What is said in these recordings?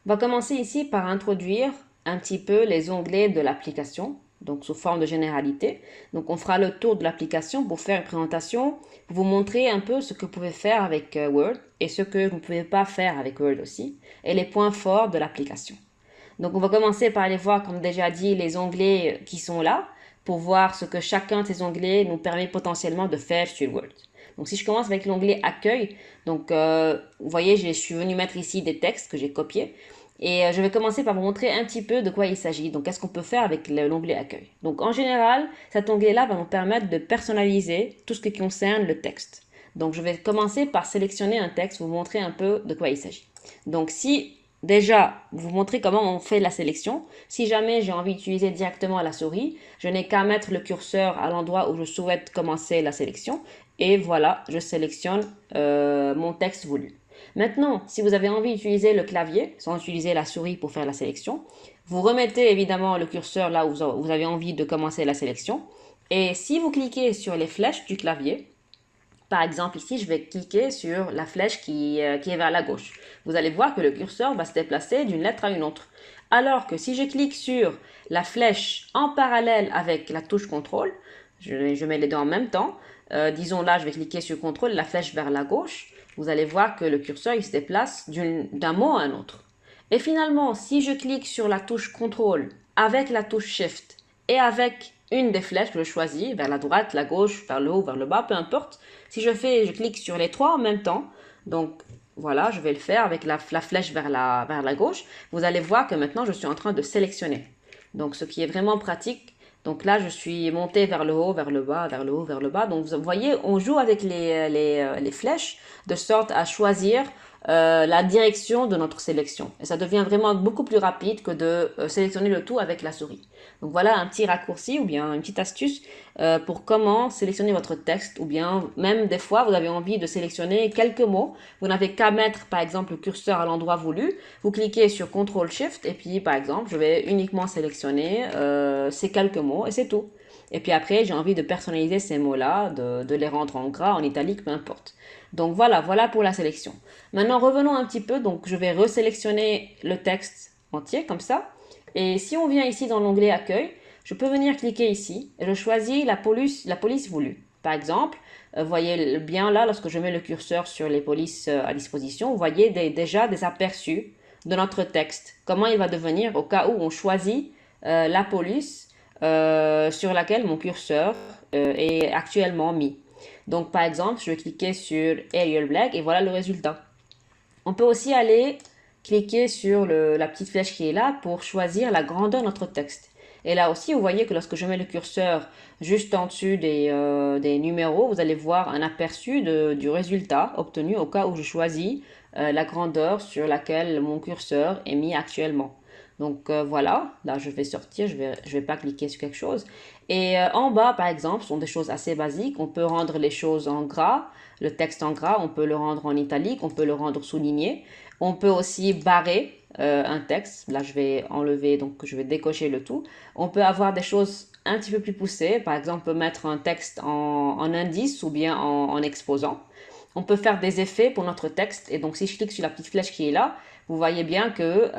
On va commencer ici par introduire un petit peu les onglets de l'application, donc sous forme de généralité. Donc on fera le tour de l'application pour faire une présentation, pour vous montrer un peu ce que vous pouvez faire avec Word et ce que vous ne pouvez pas faire avec Word aussi, et les points forts de l'application. Donc on va commencer par aller voir, comme déjà dit, les onglets qui sont là, pour voir ce que chacun de ces onglets nous permet potentiellement de faire sur Word. Donc si je commence avec l'onglet Accueil, donc vous voyez, je suis venu mettre ici des textes que j'ai copiés. Et je vais commencer par vous montrer un petit peu de quoi il s'agit. Donc, qu'est-ce qu'on peut faire avec l'onglet Accueil. Donc, en général, cet onglet-là va nous permettre de personnaliser tout ce qui concerne le texte. Donc, je vais commencer par sélectionner un texte, vous montrer un peu de quoi il s'agit. Donc, si déjà, vous montrer comment on fait la sélection. Si jamais j'ai envie d'utiliser directement la souris, je n'ai qu'à mettre le curseur à l'endroit où je souhaite commencer la sélection. Et voilà, je sélectionne mon texte voulu. Maintenant, si vous avez envie d'utiliser le clavier, sans utiliser la souris pour faire la sélection, vous remettez évidemment le curseur là où vous avez envie de commencer la sélection. Et si vous cliquez sur les flèches du clavier, par exemple, ici, je vais cliquer sur la flèche qui est vers la gauche. Vous allez voir que le curseur va se déplacer d'une lettre à une autre. Alors que si je clique sur la flèche en parallèle avec la touche contrôle, je mets les deux en même temps, disons là, je vais cliquer sur contrôle, la flèche vers la gauche, vous allez voir que le curseur il se déplace d'un mot à un autre. Et finalement, si je clique sur la touche contrôle avec la touche shift et avec une des flèches que je choisis, vers la droite, la gauche, vers le haut, vers le bas, peu importe, si je clique sur les trois en même temps, donc voilà, je vais le faire avec la flèche vers la gauche, vous allez voir que maintenant je suis en train de sélectionner. Donc ce qui est vraiment pratique. Donc là, je suis monté vers le haut, vers le bas, vers le haut, vers le bas. Donc vous voyez, on joue avec les flèches de sorte à choisir la direction de notre sélection. Et ça devient vraiment beaucoup plus rapide que de sélectionner le tout avec la souris. Donc voilà un petit raccourci ou bien une petite astuce pour comment sélectionner votre texte ou bien même des fois vous avez envie de sélectionner quelques mots. Vous n'avez qu'à mettre par exemple le curseur à l'endroit voulu. Vous cliquez sur CTRL SHIFT et puis par exemple je vais uniquement sélectionner ces quelques mots et c'est tout. Et puis après, j'ai envie de personnaliser ces mots-là, de les rendre en gras, en italique, peu importe. Donc voilà pour la sélection. Maintenant, revenons un petit peu. Donc, je vais resélectionner le texte entier comme ça. Et si on vient ici dans l'onglet Accueil, je peux venir cliquer ici et je choisis la police voulue. Par exemple, vous voyez bien là, lorsque je mets le curseur sur les polices à disposition, vous voyez déjà des aperçus de notre texte. Comment il va devenir au cas où on choisit la police sur laquelle mon curseur est actuellement mis. Donc, par exemple, je vais cliquer sur Arial Black et voilà le résultat. On peut aussi aller cliquer sur la petite flèche qui est là pour choisir la grandeur de notre texte. Et là aussi, vous voyez que lorsque je mets le curseur juste en dessus des numéros, vous allez voir un aperçu du résultat obtenu au cas où je choisis la grandeur sur laquelle mon curseur est mis actuellement. Donc voilà, là je vais sortir, je vais pas cliquer sur quelque chose. Et en bas, par exemple, ce sont des choses assez basiques. On peut rendre les choses en gras, le texte en gras, on peut le rendre en italique, on peut le rendre souligné. On peut aussi barrer un texte. Là, je vais enlever, donc je vais décocher le tout. On peut avoir des choses un petit peu plus poussées. Par exemple, on peut mettre un texte en indice ou bien en exposant. On peut faire des effets pour notre texte. Et donc, si je clique sur la petite flèche qui est là, vous voyez bien que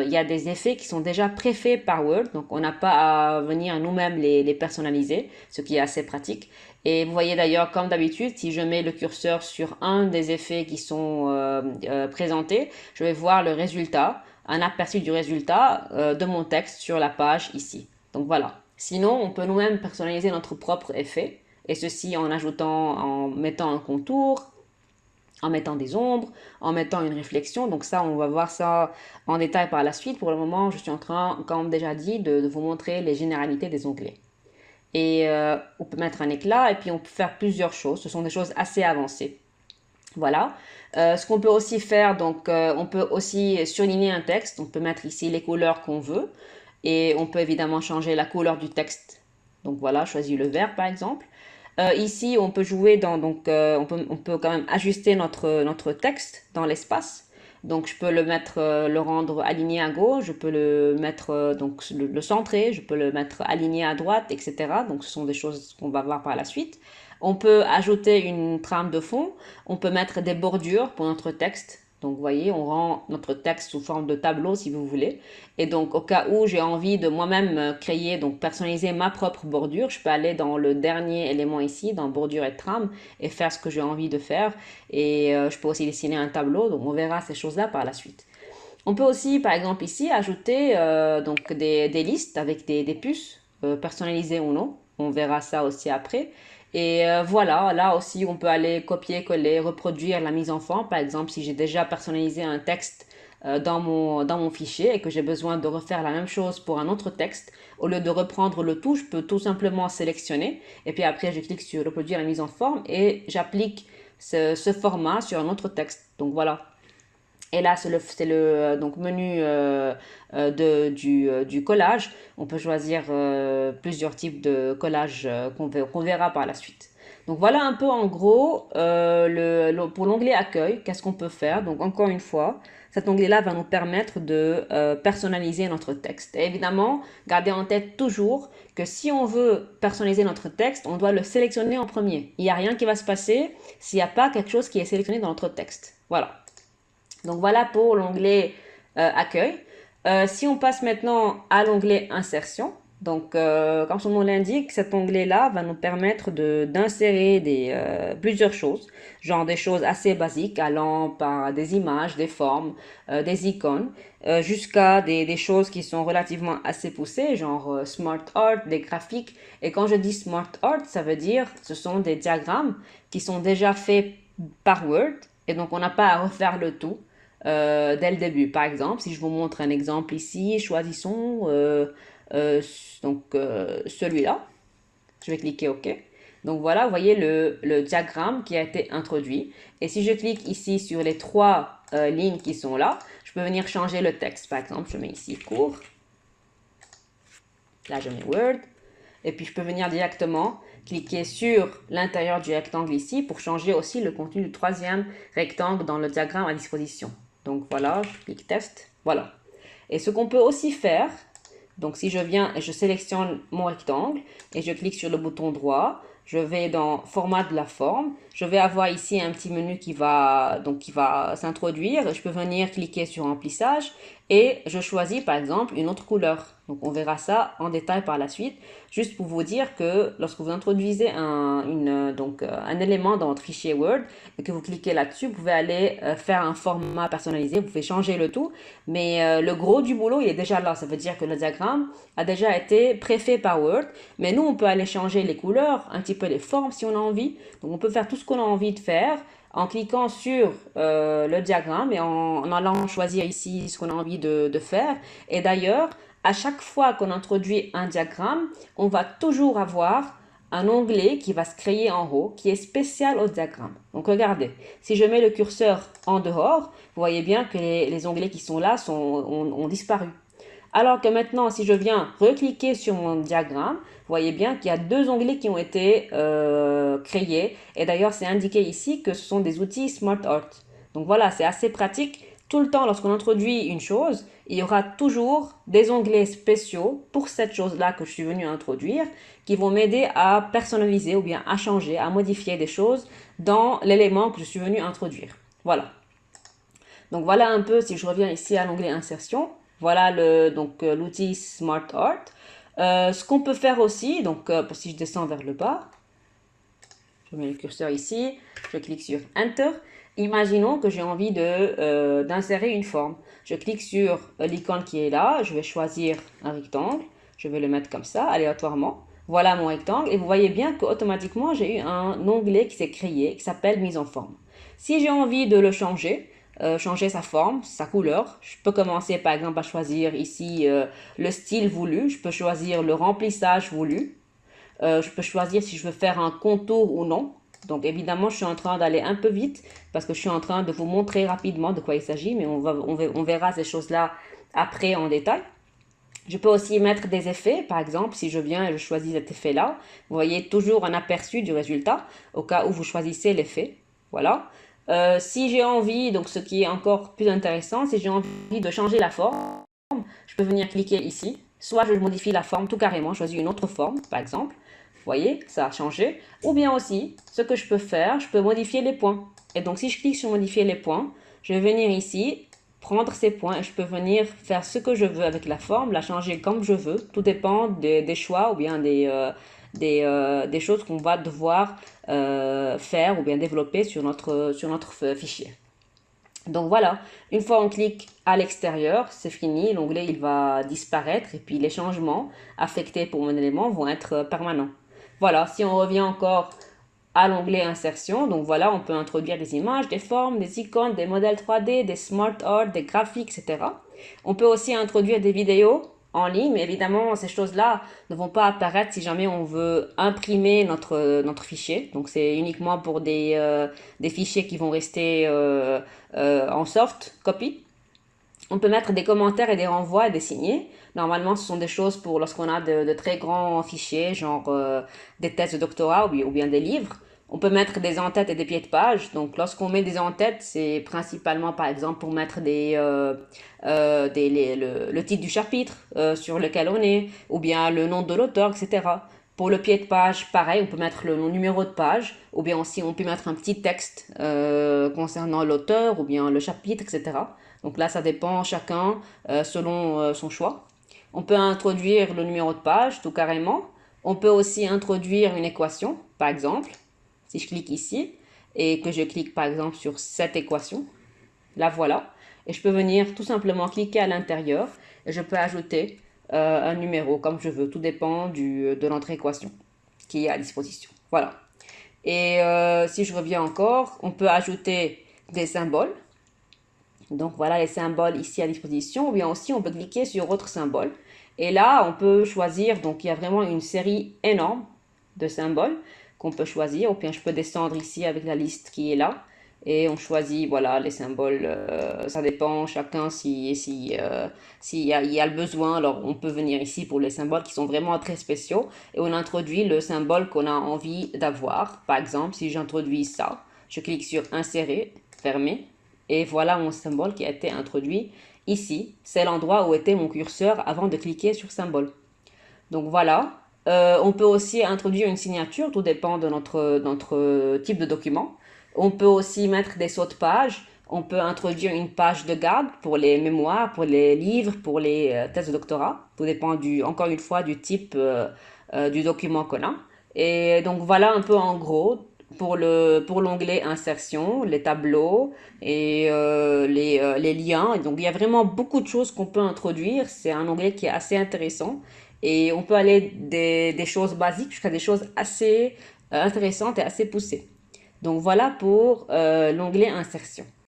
il y a des effets qui sont déjà préfaits par Word. Donc, on n'a pas à venir nous-mêmes les personnaliser, ce qui est assez pratique. Et vous voyez d'ailleurs, comme d'habitude, si je mets le curseur sur un des effets qui sont présentés, je vais voir le résultat, un aperçu du résultat de mon texte sur la page ici. Donc voilà. Sinon, on peut nous-mêmes personnaliser notre propre effet. Et ceci en ajoutant, en mettant un contour, en mettant des ombres, en mettant une réflexion. Donc ça, on va voir ça en détail par la suite. Pour le moment, je suis en train, comme déjà dit, de vous montrer les généralités des onglets. Et on peut mettre un éclat et puis on peut faire plusieurs choses. Ce sont des choses assez avancées. Voilà. Ce qu'on peut aussi faire, donc on peut aussi surligner un texte. On peut mettre ici les couleurs qu'on veut. Et on peut évidemment changer la couleur du texte. Donc voilà, choisis le vert par exemple. Ici, on peut jouer donc on peut quand même ajuster notre texte dans l'espace. Donc je peux le mettre, le rendre aligné à gauche, je peux le mettre donc le centrer, je peux le mettre aligné à droite, etc. Donc ce sont des choses qu'on va voir par la suite. On peut ajouter une trame de fond, on peut mettre des bordures pour notre texte. Donc, vous voyez, on rend notre texte sous forme de tableau si vous voulez. Et donc, au cas où j'ai envie de moi-même créer, donc personnaliser ma propre bordure, je peux aller dans le dernier élément ici, dans bordure et trame, et faire ce que j'ai envie de faire. Et je peux aussi dessiner un tableau. Donc, on verra ces choses-là par la suite. On peut aussi, par exemple, ici, ajouter donc des listes avec des puces, personnalisées ou non. On verra ça aussi après. Et voilà, là aussi, on peut aller copier, coller, reproduire la mise en forme. Par exemple, si j'ai déjà personnalisé un texte dans mon fichier et que j'ai besoin de refaire la même chose pour un autre texte, au lieu de reprendre le tout, je peux tout simplement sélectionner. Et puis après, je clique sur reproduire la mise en forme et j'applique ce format sur un autre texte. Donc voilà. Et là, c'est le donc menu du collage. On peut choisir plusieurs types de collages qu'on verra par la suite. Donc voilà un peu en gros pour l'onglet accueil, qu'est-ce qu'on peut faire. Donc encore une fois, cet onglet-là va nous permettre de personnaliser notre texte. Et évidemment, gardez en tête toujours que si on veut personnaliser notre texte, on doit le sélectionner en premier. Il n'y a rien qui va se passer s'il n'y a pas quelque chose qui est sélectionné dans notre texte. Voilà. Donc voilà pour l'onglet accueil. Si on passe maintenant à l'onglet insertion, donc comme son nom l'indique, cet onglet-là va nous permettre d'insérer plusieurs choses, genre des choses assez basiques allant par des images, des formes, des icônes, jusqu'à des choses qui sont relativement assez poussées, genre smart art, des graphiques. Et quand je dis smart art, ça veut dire ce sont des diagrammes qui sont déjà faits par Word et donc on n'a pas à refaire le tout. Dès le début. Par exemple, si je vous montre un exemple ici, choisissons celui-là. Je vais cliquer OK. Donc voilà, vous voyez le diagramme qui a été introduit. Et si je clique ici sur les trois lignes qui sont là, je peux venir changer le texte. Par exemple, je mets ici court. Là, je mets Word. Et puis, je peux venir directement cliquer sur l'intérieur du rectangle ici pour changer aussi le contenu du troisième rectangle dans le diagramme à disposition. Donc voilà, je clique test, voilà. Et ce qu'on peut aussi faire, donc si je viens et je sélectionne mon rectangle et je clique sur le bouton droit, je vais dans format de la forme, je vais avoir ici un petit menu qui va s'introduire, je peux venir cliquer sur remplissage et je choisis par exemple une autre couleur. Donc on verra ça en détail par la suite, juste pour vous dire que lorsque vous introduisez un élément dans votre fichier Word et que vous cliquez là-dessus, vous pouvez aller faire un format personnalisé, vous pouvez changer le tout, mais le gros du boulot il est déjà là, ça veut dire que le diagramme a déjà été préfet par Word, mais nous on peut aller changer les couleurs, un petit peu les formes si on a envie, donc on peut faire tout ce qu'on a envie de faire en cliquant sur le diagramme et en allant choisir ici ce qu'on a envie de faire. Et d'ailleurs, à chaque fois qu'on introduit un diagramme, on va toujours avoir un onglet qui va se créer en haut, qui est spécial au diagramme. Donc regardez, si je mets le curseur en dehors, vous voyez bien que les onglets qui sont là ont disparu. Alors que maintenant, si je viens recliquer sur mon diagramme, vous voyez bien qu'il y a deux onglets qui ont été créés. Et d'ailleurs, c'est indiqué ici que ce sont des outils Smart Art. Donc voilà, c'est assez pratique. Tout le temps, lorsqu'on introduit une chose, il y aura toujours des onglets spéciaux pour cette chose-là que je suis venu introduire qui vont m'aider à personnaliser ou bien à changer, à modifier des choses dans l'élément que je suis venu introduire. Voilà. Donc voilà un peu, si je reviens ici à l'onglet insertion, voilà l'outil Smart Art. Ce qu'on peut faire aussi, donc si je descends vers le bas, je mets le curseur ici, je clique sur Enter. Imaginons que j'ai envie d'insérer une forme. Je clique sur l'icône qui est là, je vais choisir un rectangle, je vais le mettre comme ça, aléatoirement. Voilà mon rectangle et vous voyez bien qu'automatiquement j'ai eu un onglet qui s'est créé qui s'appelle mise en forme. Si j'ai envie de le changer, changer sa forme, sa couleur, je peux commencer par exemple à choisir ici le style voulu, je peux choisir le remplissage voulu, je peux choisir si je veux faire un contour ou non. Donc évidemment, je suis en train d'aller un peu vite parce que je suis en train de vous montrer rapidement de quoi il s'agit, mais on verra ces choses-là après en détail. Je peux aussi mettre des effets, par exemple, si je viens et je choisis cet effet-là, vous voyez toujours un aperçu du résultat au cas où vous choisissez l'effet. Voilà. Si j'ai envie, donc ce qui est encore plus intéressant, si j'ai envie de changer la forme, je peux venir cliquer ici. Soit je modifie la forme tout carrément, je choisis une autre forme, par exemple. Vous voyez, ça a changé. Ou bien aussi, ce que je peux faire, je peux modifier les points. Et donc, si je clique sur modifier les points, je vais venir ici, prendre ces points et je peux venir faire ce que je veux avec la forme, la changer comme je veux. Tout dépend des choix ou bien des choses qu'on va devoir faire ou bien développer sur notre fichier. Donc voilà, une fois on clique à l'extérieur, c'est fini, l'onglet il va disparaître et puis les changements affectés pour mon élément vont être permanents. Voilà, si on revient encore à l'onglet insertion, donc voilà, on peut introduire des images, des formes, des icônes, des modèles 3D, des smart art, des graphiques, etc. On peut aussi introduire des vidéos en ligne, mais évidemment, ces choses-là ne vont pas apparaître si jamais on veut imprimer notre fichier. Donc, c'est uniquement pour des fichiers qui vont rester en soft copy. On peut mettre des commentaires et des renvois et des signés. Normalement, ce sont des choses pour lorsqu'on a de très grands fichiers, genre des thèses de doctorat ou bien des livres. On peut mettre des en-têtes et des pieds de page. Donc, lorsqu'on met des en-têtes, c'est principalement, par exemple, pour mettre le titre du chapitre sur lequel on est, ou bien le nom de l'auteur, etc. Pour le pied de page, pareil, on peut mettre le numéro de page, ou bien aussi on peut mettre un petit texte concernant l'auteur, ou bien le chapitre, etc. Donc là, ça dépend chacun selon son choix. On peut introduire le numéro de page, tout carrément. On peut aussi introduire une équation, par exemple. Si je clique ici et que je clique par exemple sur cette équation, la voilà. Et je peux venir tout simplement cliquer à l'intérieur et je peux ajouter un numéro comme je veux. Tout dépend de notre équation qui est à disposition. Voilà. Et si je reviens encore, on peut ajouter des symboles. Donc voilà les symboles ici à disposition. Ou bien aussi on peut cliquer sur autre symbole. Et là on peut choisir, donc il y a vraiment une série énorme de symboles qu'on peut choisir. Ou bien je peux descendre ici avec la liste qui est là. Et on choisit voilà les symboles. Ça dépend chacun s'il y a le besoin. Alors on peut venir ici pour les symboles qui sont vraiment très spéciaux. Et on introduit le symbole qu'on a envie d'avoir. Par exemple si j'introduis ça, je clique sur insérer, fermer. Et voilà mon symbole qui a été introduit ici. C'est l'endroit où était mon curseur avant de cliquer sur symbole. Donc voilà. On peut aussi introduire une signature, tout dépend de notre type de document. On peut aussi mettre des sauts de page. On peut introduire une page de garde pour les mémoires, pour les livres, pour les thèses de doctorat. Tout dépend encore une fois du type du document qu'on a. Et donc voilà un peu en gros pour l'onglet insertion, les tableaux et les liens. Et donc il y a vraiment beaucoup de choses qu'on peut introduire. C'est un onglet qui est assez intéressant. Et on peut aller des choses basiques jusqu'à des choses assez intéressantes et assez poussées. Donc voilà pour l'onglet insertion.